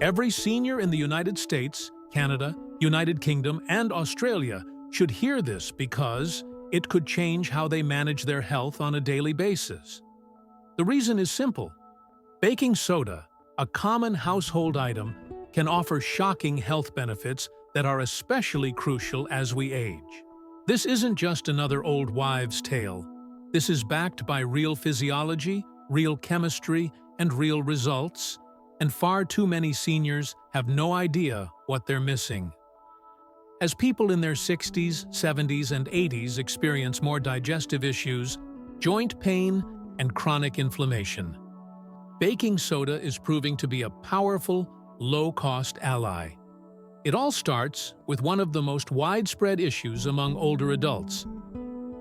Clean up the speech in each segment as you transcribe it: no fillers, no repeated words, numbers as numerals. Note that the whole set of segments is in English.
Every senior in the United States, Canada, United Kingdom, and Australia should hear this because it could change how they manage their health on a daily basis. The reason is simple. Baking soda, a common household item, can offer shocking health benefits that are especially crucial as we age. This isn't just another old wives' tale. This is backed by real physiology, real chemistry, and real results, and far too many seniors have no idea what they're missing. As people in their 60s, 70s, and 80s experience more digestive issues, joint pain, and chronic inflammation, baking soda is proving to be a powerful, low-cost ally. It all starts with one of the most widespread issues among older adults: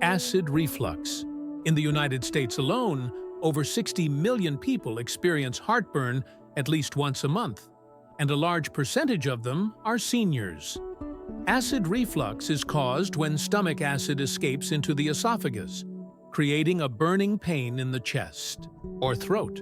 acid reflux. In the United States alone, over 60 million people experience heartburn at least once a month, and a large percentage of them are seniors. Acid reflux is caused when stomach acid escapes into the esophagus, creating a burning pain in the chest or throat.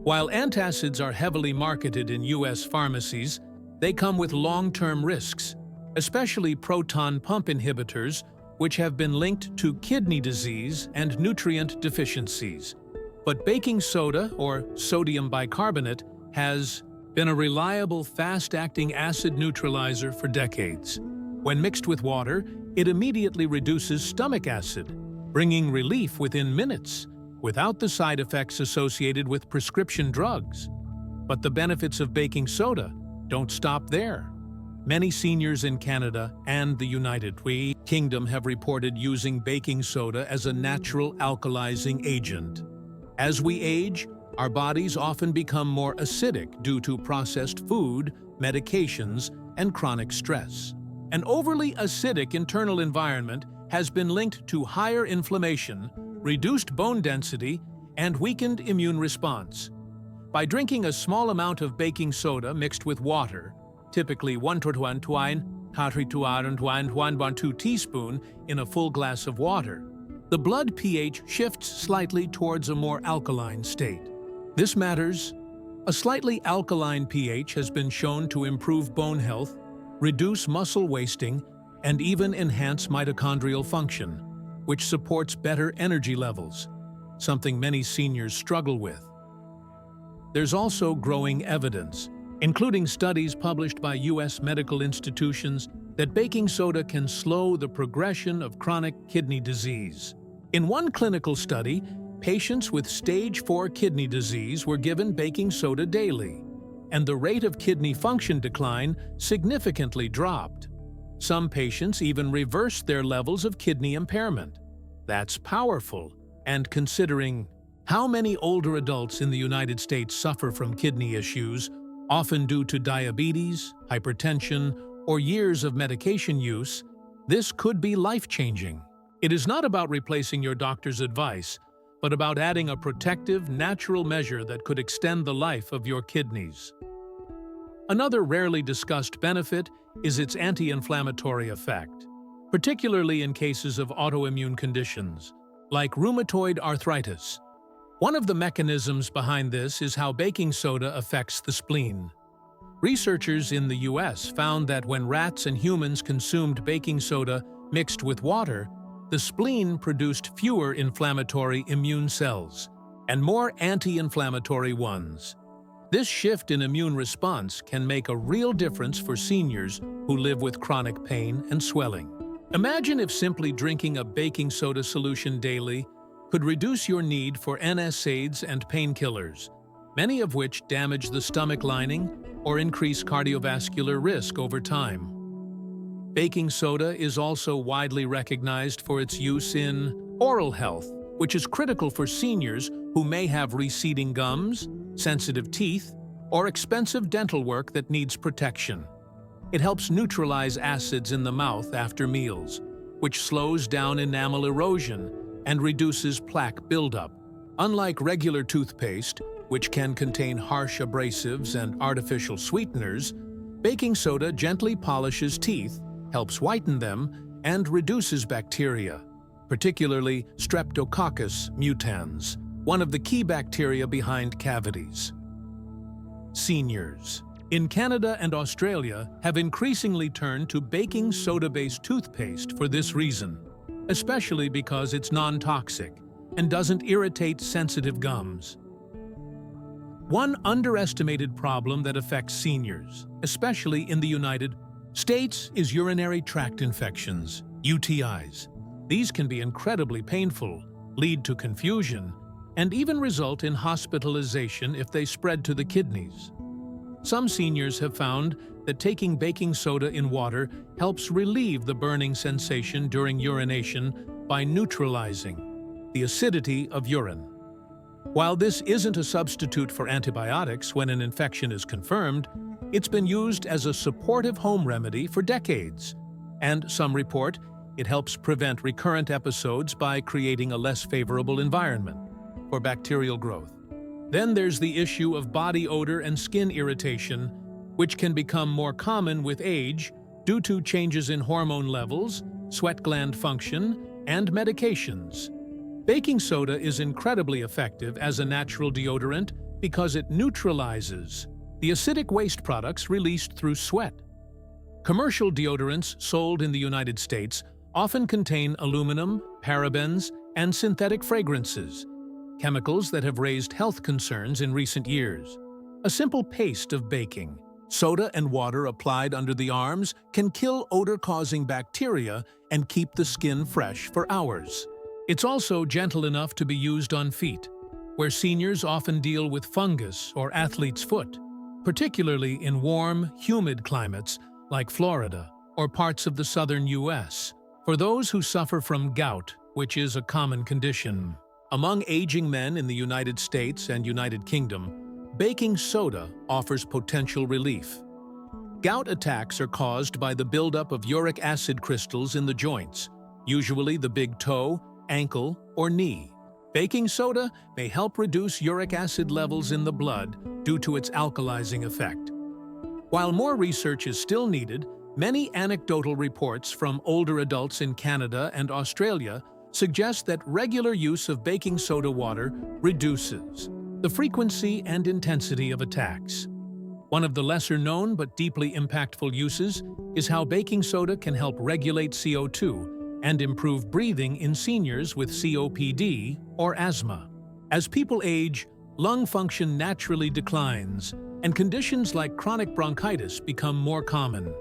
While antacids are heavily marketed in U.S. pharmacies, they come with long-term risks, especially proton pump inhibitors, which have been linked to kidney disease and nutrient deficiencies. But baking soda, or sodium bicarbonate, has been a reliable, fast-acting acid neutralizer for decades. When mixed with water, it immediately reduces stomach acid, bringing relief within minutes, without the side effects associated with prescription drugs. But the benefits of baking soda don't stop there. Many seniors in Canada and the United Kingdom have reported using baking soda as a natural alkalizing agent. As we age, our bodies often become more acidic due to processed food, medications, and chronic stress. An overly acidic internal environment has been linked to higher inflammation, reduced bone density, and weakened immune response. By drinking a small amount of baking soda mixed with water, typically 1 teaspoon in a full glass of water, the blood pH shifts slightly towards a more alkaline state. This matters. A slightly alkaline pH has been shown to improve bone health, reduce muscle wasting, and even enhance mitochondrial function, which supports better energy levels, something many seniors struggle with. There's also growing evidence, including studies published by U.S. medical institutions, that baking soda can slow the progression of chronic kidney disease. In one clinical study, patients with stage 4 kidney disease were given baking soda daily, and the rate of kidney function decline significantly dropped. Some patients even reversed their levels of kidney impairment. That's powerful, and considering how many older adults in the United States suffer from kidney issues, often due to diabetes, hypertension, or years of medication use, this could be life-changing. It is not about replacing your doctor's advice, but about adding a protective, natural measure that could extend the life of your kidneys. Another rarely discussed benefit is its anti-inflammatory effect, particularly in cases of autoimmune conditions, like rheumatoid arthritis. One of the mechanisms behind this is how baking soda affects the spleen. Researchers in the US found that when rats and humans consumed baking soda mixed with water, the spleen produced fewer inflammatory immune cells and more anti-inflammatory ones. This shift in immune response can make a real difference for seniors who live with chronic pain and swelling. Imagine if simply drinking a baking soda solution daily could reduce your need for NSAIDs and painkillers, many of which damage the stomach lining or increase cardiovascular risk over time. Baking soda is also widely recognized for its use in oral health, which is critical for seniors who may have receding gums, sensitive teeth, or expensive dental work that needs protection. It helps neutralize acids in the mouth after meals, which slows down enamel erosion and reduces plaque buildup. Unlike regular toothpaste, which can contain harsh abrasives and artificial sweeteners, baking soda gently polishes teeth, helps whiten them, and reduces bacteria, particularly Streptococcus mutans, one of the key bacteria behind cavities. Seniors. in Canada and Australia have increasingly turned to baking soda-based toothpaste for this reason, especially because it's non-toxic and doesn't irritate sensitive gums. One underestimated problem that affects seniors, especially in the United States, is urinary tract infections, UTIs. These can be incredibly painful, lead to confusion, and even result in hospitalization if they spread to the kidneys. Some seniors have found that taking baking soda in water helps relieve the burning sensation during urination by neutralizing the acidity of urine. While this isn't a substitute for antibiotics when an infection is confirmed, it's been used as a supportive home remedy for decades, and some report it helps prevent recurrent episodes by creating a less favorable environment for bacterial growth. Then there's the issue of body odor and skin irritation, which can become more common with age due to changes in hormone levels, sweat gland function, and medications. Baking soda is incredibly effective as a natural deodorant because it neutralizes the acidic waste products released through sweat. Commercial deodorants sold in the United States often contain aluminum, parabens, and synthetic fragrances, chemicals that have raised health concerns in recent years. A simple paste of baking soda and water applied under the arms can kill odor-causing bacteria and keep the skin fresh for hours. It's also gentle enough to be used on feet, where seniors often deal with fungus or athlete's foot, particularly in warm, humid climates like Florida or parts of the southern U.S. For those who suffer from gout, which is a common condition among aging men in the United States and United Kingdom, baking soda offers potential relief. Gout attacks are caused by the buildup of uric acid crystals in the joints, usually the big toe, ankle, or knee. Baking soda may help reduce uric acid levels in the blood due to its alkalizing effect. While more research is still needed, many anecdotal reports from older adults in Canada and Australia suggest that regular use of baking soda water reduces the frequency and intensity of attacks. One of the lesser-known but deeply impactful uses is how baking soda can help regulate CO2 and improve breathing in seniors with COPD or asthma. As people age, lung function naturally declines, and conditions like chronic bronchitis become more common.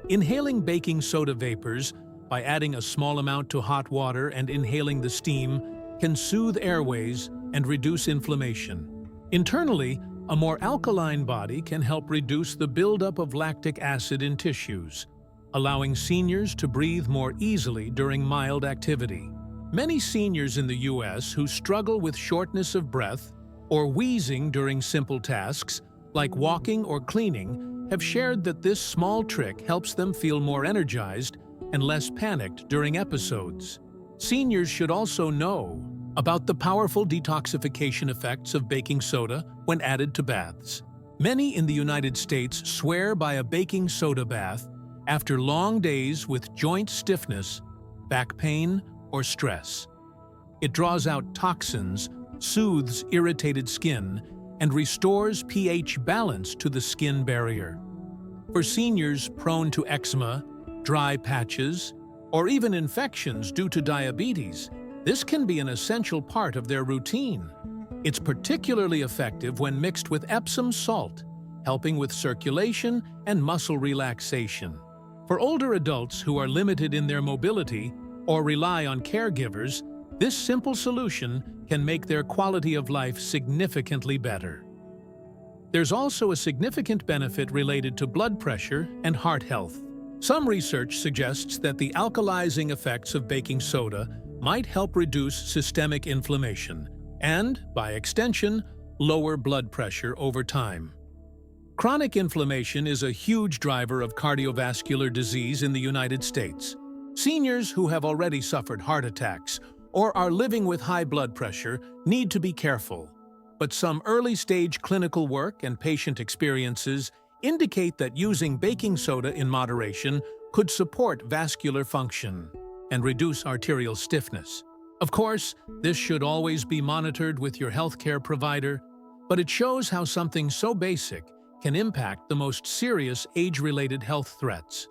Inhaling baking soda vapors by adding a small amount to hot water and inhaling the steam can soothe airways and reduce inflammation. Internally, a more alkaline body can help reduce the buildup of lactic acid in tissues, allowing seniors to breathe more easily during mild activity. Many seniors in the U.S. who struggle with shortness of breath or wheezing during simple tasks, like walking or cleaning, have shared that this small trick helps them feel more energized and less panicked during episodes. Seniors should also know about the powerful detoxification effects of baking soda when added to baths. Many in the United States swear by a baking soda bath after long days with joint stiffness, back pain, or stress. It draws out toxins, soothes irritated skin, and restores pH balance to the skin barrier. For seniors prone to eczema, dry patches, or even infections due to diabetes, this can be an essential part of their routine. It's particularly effective when mixed with Epsom salt, helping with circulation and muscle relaxation. For older adults who are limited in their mobility or rely on caregivers, this simple solution can make their quality of life significantly better. There's also a significant benefit related to blood pressure and heart health. Some research suggests that the alkalizing effects of baking soda might help reduce systemic inflammation and, by extension, lower blood pressure over time. Chronic inflammation is a huge driver of cardiovascular disease in the United States. Seniors who have already suffered heart attacks or are living with high blood pressure need to be careful. But some early-stage clinical work and patient experiences indicate that using baking soda in moderation could support vascular function and reduce arterial stiffness. Of course, this should always be monitored with your healthcare provider, but it shows how something so basic can impact the most serious age-related health threats.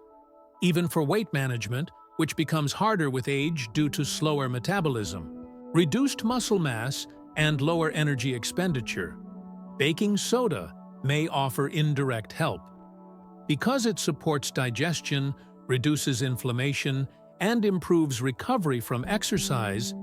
Even for weight management, which becomes harder with age due to slower metabolism, reduced muscle mass, and lower energy expenditure, baking soda may offer indirect help. Because it supports digestion, reduces inflammation, and improves recovery from exercise,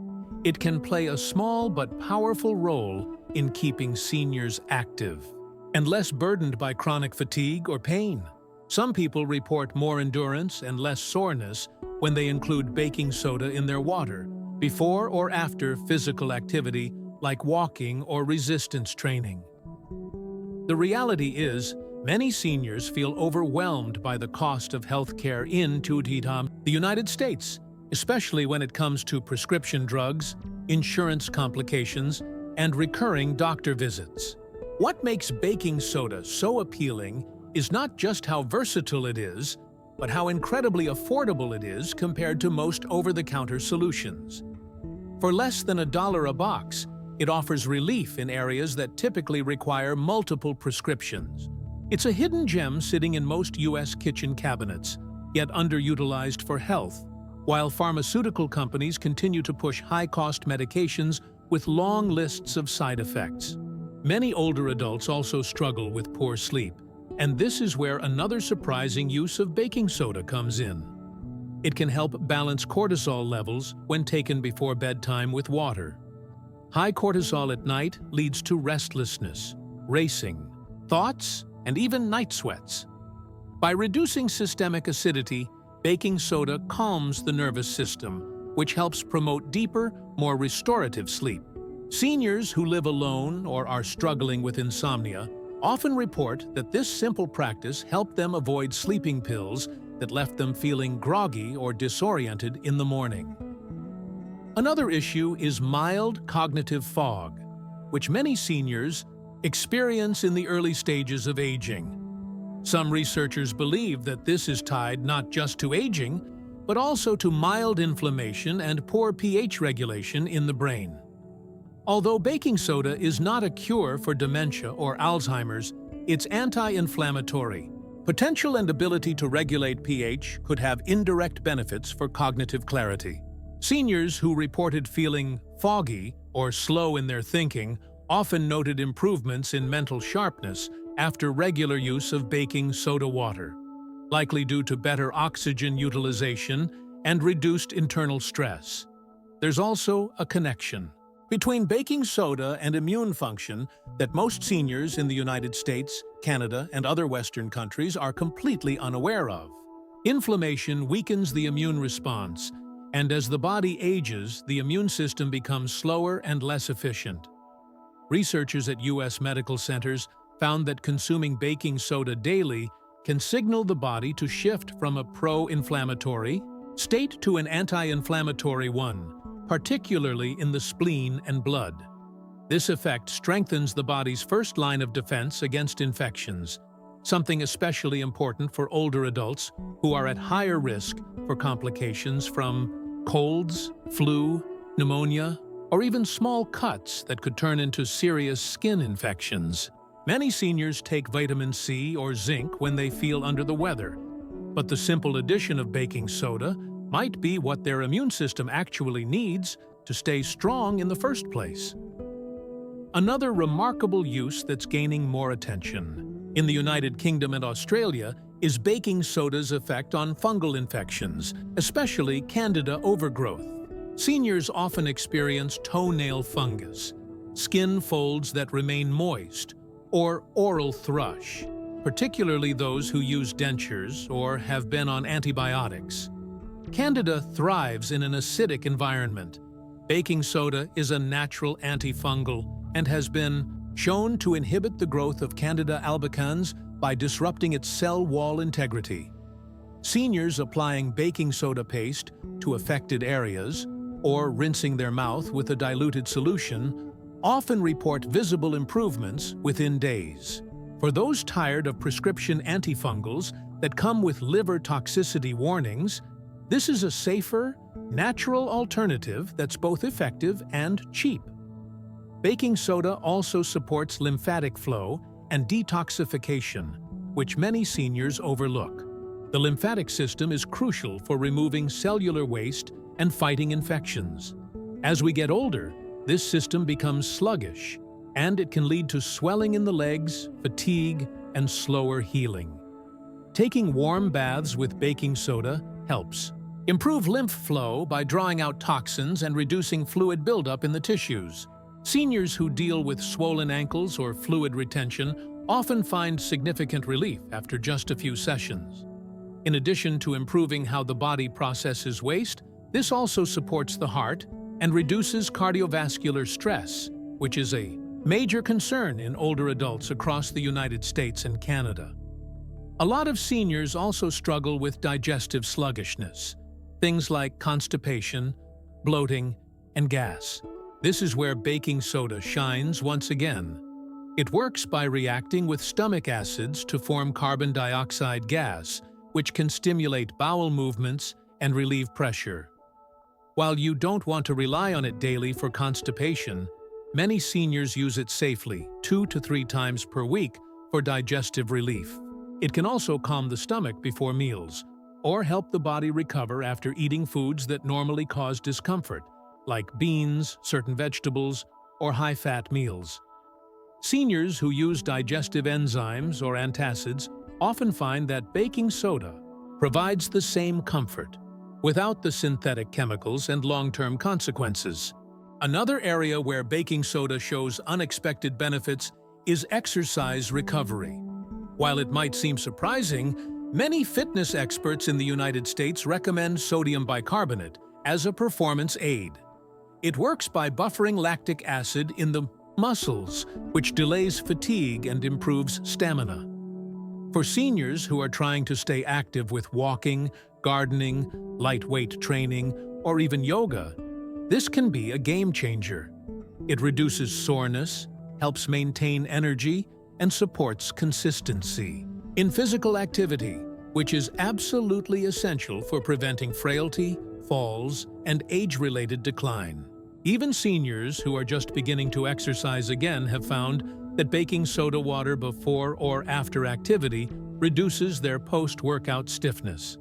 it can play a small but powerful role in keeping seniors active and less burdened by chronic fatigue or pain. Some people report more endurance and less soreness when they include baking soda in their water, before or after physical activity like walking or resistance training. The reality is, many seniors feel overwhelmed by the cost of healthcare in the United States, especially when it comes to prescription drugs, insurance complications, and recurring doctor visits. What makes baking soda so appealing is not just how versatile it is, but how incredibly affordable it is compared to most over-the-counter solutions. For less than $1 a box, it offers relief in areas that typically require multiple prescriptions. It's a hidden gem sitting in most U.S. kitchen cabinets, yet underutilized for health, while pharmaceutical companies continue to push high-cost medications with long lists of side effects. Many older adults also struggle with poor sleep, and this is where another surprising use of baking soda comes in. It can help balance cortisol levels when taken before bedtime with water. High cortisol at night leads to restlessness, racing, thoughts, and even night sweats. By reducing systemic acidity, baking soda calms the nervous system, which helps promote deeper, more restorative sleep. Seniors who live alone or are struggling with insomnia often report that this simple practice helped them avoid sleeping pills that left them feeling groggy or disoriented in the morning. Another issue is mild cognitive fog, which many seniors experience in the early stages of aging. Some researchers believe that this is tied not just to aging, but also to mild inflammation and poor pH regulation in the brain. Although baking soda is not a cure for dementia or Alzheimer's, it's anti-inflammatory. Potential and ability to regulate pH could have indirect benefits for cognitive clarity. Seniors who reported feeling foggy or slow in their thinking often noted improvements in mental sharpness after regular use of baking soda water, likely due to better oxygen utilization and reduced internal stress. There's also a connection between baking soda and immune function that most seniors in the United States, Canada, and other Western countries are completely unaware of. Inflammation weakens the immune response, and as the body ages, the immune system becomes slower and less efficient. Researchers at U.S. medical centers found that consuming baking soda daily can signal the body to shift from a pro-inflammatory state to an anti-inflammatory one, particularly in the spleen and blood. This effect strengthens the body's first line of defense against infections, something especially important for older adults who are at higher risk for complications from colds, flu, pneumonia, or even small cuts that could turn into serious skin infections. Many seniors take vitamin C or zinc when they feel under the weather, but the simple addition of baking soda might be what their immune system actually needs to stay strong in the first place. Another remarkable use that's gaining more attention in the United Kingdom and Australia is baking soda's effect on fungal infections, especially Candida overgrowth. Seniors often experience toenail fungus, skin folds that remain moist, or oral thrush, particularly those who use dentures or have been on antibiotics. Candida thrives in an acidic environment. Baking soda is a natural antifungal and has been shown to inhibit the growth of Candida albicans by disrupting its cell wall integrity. Seniors applying baking soda paste to affected areas or rinsing their mouth with a diluted solution often report visible improvements within days. For those tired of prescription antifungals that come with liver toxicity warnings, this is a safer, natural alternative that's both effective and cheap. Baking soda also supports lymphatic flow and detoxification, which many seniors overlook. The lymphatic system is crucial for removing cellular waste and fighting infections. As we get older, this system becomes sluggish, and it can lead to swelling in the legs, fatigue, and slower healing. Taking warm baths with baking soda helps. Improve lymph flow by drawing out toxins and reducing fluid buildup in the tissues. Seniors who deal with swollen ankles or fluid retention often find significant relief after just a few sessions. In addition to improving how the body processes waste, this also supports the heart and reduces cardiovascular stress, which is a major concern in older adults across the United States and Canada. A lot of seniors also struggle with digestive sluggishness, things like constipation, bloating, and gas. This is where baking soda shines once again. It works by reacting with stomach acids to form carbon dioxide gas, which can stimulate bowel movements and relieve pressure. While you don't want to rely on it daily for constipation, many seniors use it safely 2 to 3 times per week for digestive relief. It can also calm the stomach before meals, or help the body recover after eating foods that normally cause discomfort, like beans, certain vegetables, or high-fat meals. Seniors who use digestive enzymes or antacids often find that baking soda provides the same comfort, without the synthetic chemicals and long-term consequences. Another area where baking soda shows unexpected benefits is exercise recovery. While it might seem surprising, many fitness experts in the United States recommend sodium bicarbonate as a performance aid. It works by buffering lactic acid in the muscles, which delays fatigue and improves stamina. For seniors who are trying to stay active with walking, gardening, lightweight training, or even yoga, this can be a game changer. It reduces soreness, helps maintain energy, and supports consistency in physical activity, which is absolutely essential for preventing frailty, falls, and age-related decline. Even seniors who are just beginning to exercise again have found that baking soda water before or after activity reduces their post-workout stiffness.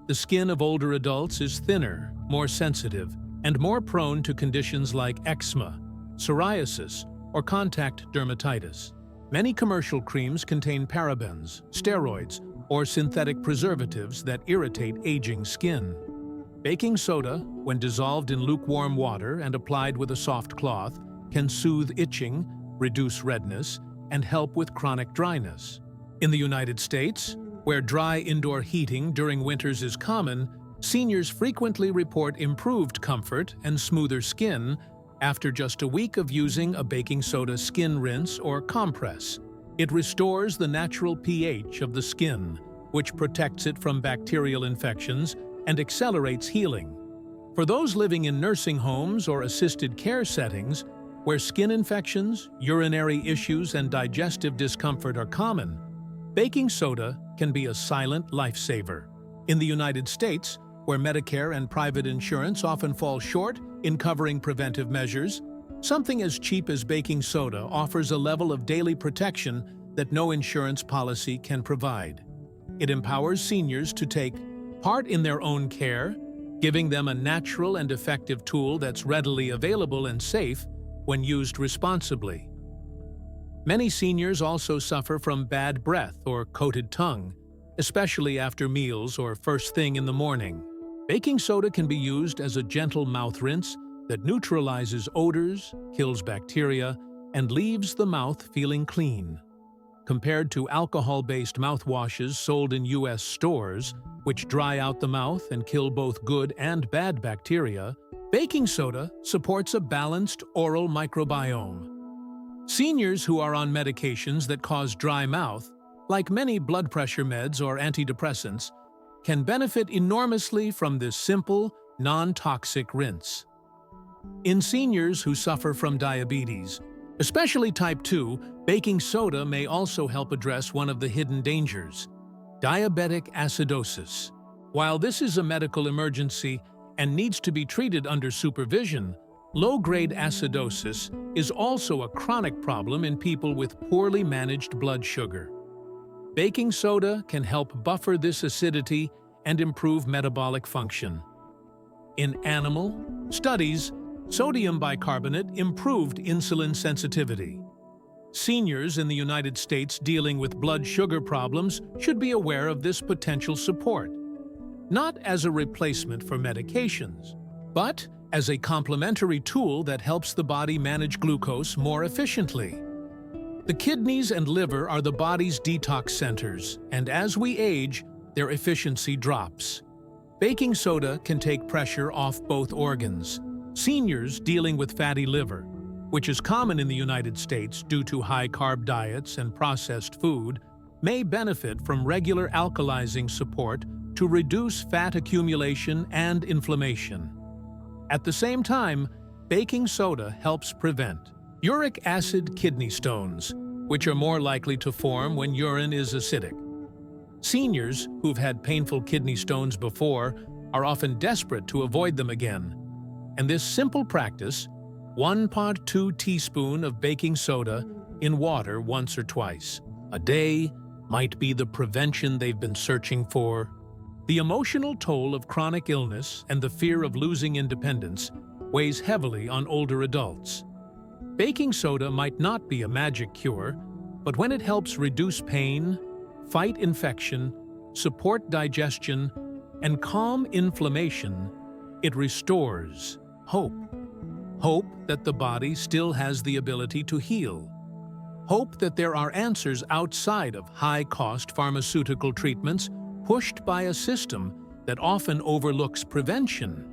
The skin of older adults is thinner, more sensitive, and more prone to conditions like eczema, psoriasis, or contact dermatitis. Many commercial creams contain parabens, steroids, or synthetic preservatives that irritate aging skin. Baking soda, when dissolved in lukewarm water and applied with a soft cloth, can soothe itching, reduce redness, and help with chronic dryness. In the United States, where dry indoor heating during winters is common, seniors frequently report improved comfort and smoother skin after just a week of using a baking soda skin rinse or compress. It restores the natural pH of the skin, which protects it from bacterial infections and accelerates healing. For those living in nursing homes or assisted care settings, where skin infections, urinary issues, and digestive discomfort are common, baking soda can be a silent lifesaver. In the United States, where Medicare and private insurance often fall short in covering preventive measures, something as cheap as baking soda offers a level of daily protection that no insurance policy can provide. It empowers seniors to take part in their own care, giving them a natural and effective tool that's readily available and safe when used responsibly. Many seniors also suffer from bad breath or coated tongue, especially after meals or first thing in the morning. Baking soda can be used as a gentle mouth rinse that neutralizes odors, kills bacteria, and leaves the mouth feeling clean. Compared to alcohol-based mouthwashes sold in U.S. stores, which dry out the mouth and kill both good and bad bacteria, baking soda supports a balanced oral microbiome. Seniors who are on medications that cause dry mouth, like many blood pressure meds or antidepressants, can benefit enormously from this simple, non-toxic rinse. In seniors who suffer from diabetes, especially type 2, baking soda may also help address one of the hidden dangers: diabetic acidosis. While this is a medical emergency and needs to be treated under supervision, Low-grade acidosis is also a chronic problem in people with poorly managed blood sugar. Baking soda can help buffer this acidity and improve metabolic function. In animal studies, sodium bicarbonate improved insulin sensitivity. Seniors in the United States dealing with blood sugar problems should be aware of this potential support, not as a replacement for medications, but as a complementary tool that helps the body manage glucose more efficiently. The kidneys and liver are the body's detox centers, and as we age, their efficiency drops. Baking soda can take pressure off both organs. Seniors dealing with fatty liver, which is common in the United States due to high-carb diets and processed food, may benefit from regular alkalizing support to reduce fat accumulation and inflammation. At the same time, baking soda helps prevent uric acid kidney stones, which are more likely to form when urine is acidic. Seniors who've had painful kidney stones before are often desperate to avoid them again. And this simple practice, 1.2 teaspoon of baking soda in water once or twice a day, might be the prevention they've been searching for. The emotional toll of chronic illness and the fear of losing independence weighs heavily on older adults. Baking soda might not be a magic cure, but when it helps reduce pain, fight infection, support digestion, and calm inflammation, it restores hope. Hope that the body still has the ability to heal. Hope that there are answers outside of high-cost pharmaceutical treatments pushed by a system that often overlooks prevention.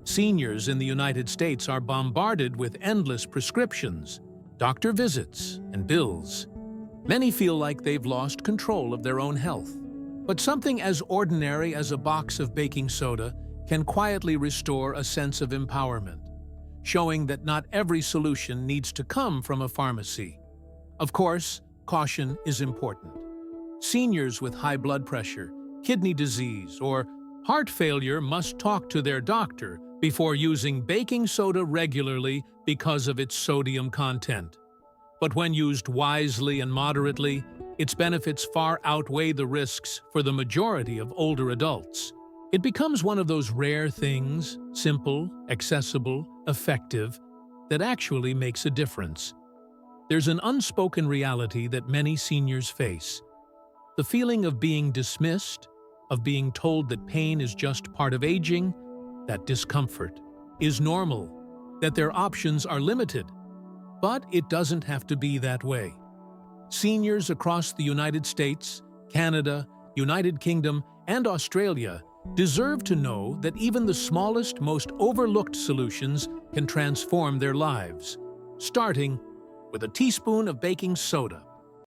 Seniors in the United States are bombarded with endless prescriptions, doctor visits, and bills. Many feel like they've lost control of their own health. But something as ordinary as a box of baking soda can quietly restore a sense of empowerment, showing that not every solution needs to come from a pharmacy. Of course, caution is important. Seniors with high blood pressure, kidney disease, or heart failure must talk to their doctor before using baking soda regularly because of its sodium content. But when used wisely and moderately, its benefits far outweigh the risks for the majority of older adults. It becomes one of those rare things, simple, accessible, effective, that actually makes a difference. There's an unspoken reality that many seniors face. The feeling of being dismissed, of being told that pain is just part of aging, that discomfort is normal, that their options are limited. But it doesn't have to be that way. Seniors across the United States, Canada, United Kingdom, and Australia deserve to know that even the smallest, most overlooked solutions can transform their lives, starting with a teaspoon of baking soda.